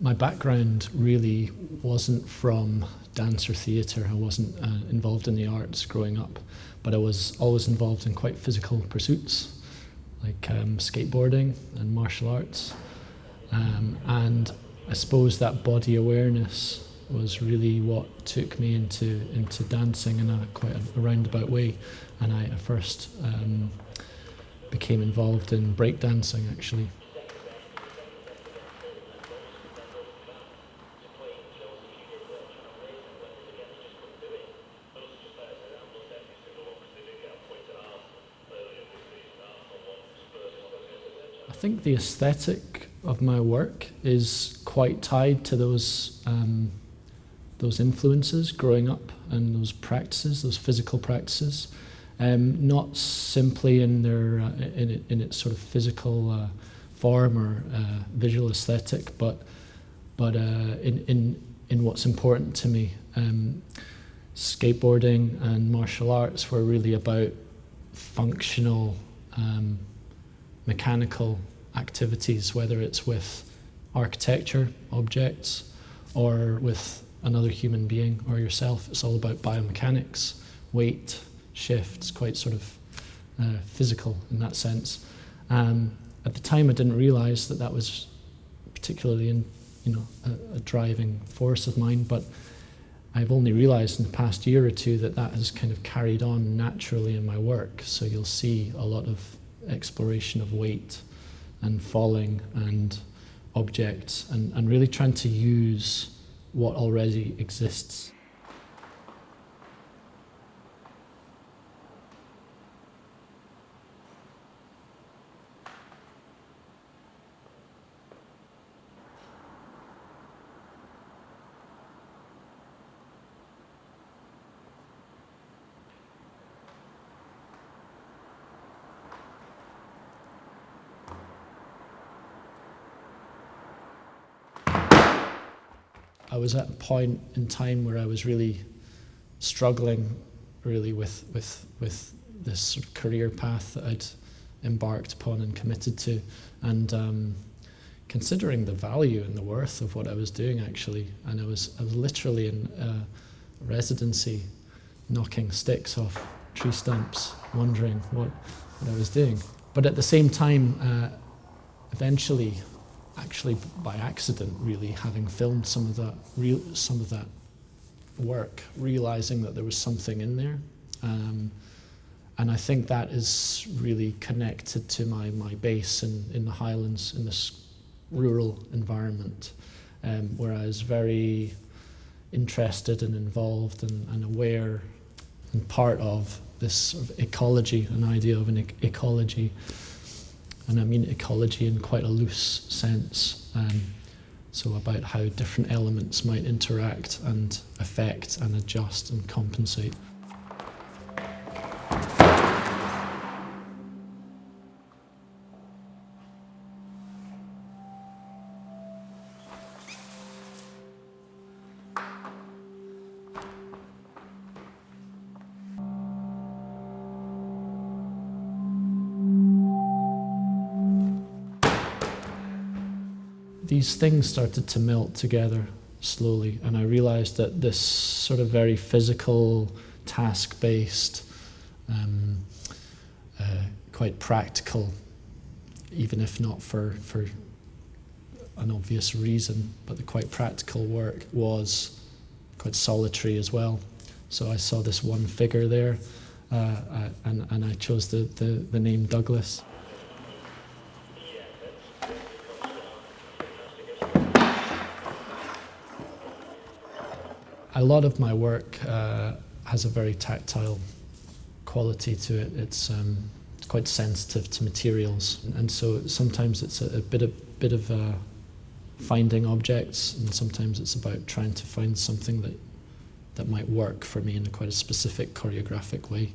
My background really wasn't from dance or theatre. I wasn't involved in the arts growing up, but I was always involved in quite physical pursuits, like skateboarding and martial arts. And I suppose that body awareness was really what took me into dancing in quite a roundabout way. And I first became involved in breakdancing, actually. I think the aesthetic of my work is quite tied to those influences growing up and those practices, those physical practices, not simply in their in its sort of physical form or visual aesthetic, but in what's important to me. Skateboarding and martial arts were really about functional, mechanical activities, whether it's with architecture, objects, or with another human being or yourself. It's all about biomechanics, weight, shifts, quite sort of physical in that sense. At the time, I didn't realise that was particularly a driving force of mine, but I've only realised in the past year or two that has kind of carried on naturally in my work. So you'll see a lot of exploration of weight and falling and objects and really trying to use what already exists. I was at a point in time where I was really struggling really with this sort of career path that I'd embarked upon and committed to, and considering the value and the worth of what I was doing actually. And I was literally in a residency knocking sticks off tree stumps, wondering what I was doing. But at the same time, eventually, actually by accident really, having filmed some of that work, realizing that there was something in there, and I think that is really connected to my base in the Highlands, in this rural environment, where I was very interested and involved and aware and part of this sort of ecology, an idea of an ecology. And I mean ecology in quite a loose sense, so about how different elements might interact and affect and adjust and compensate. These things started to melt together slowly, and I realized that this sort of very physical, task-based, quite practical, even if not for an obvious reason, but the quite practical work was quite solitary as well. So I saw this one figure there, and I chose the name Douglas. A lot of my work has a very tactile quality to it. It's quite sensitive to materials, and so sometimes it's a bit of finding objects, and sometimes it's about trying to find something that might work for me in quite a specific choreographic way.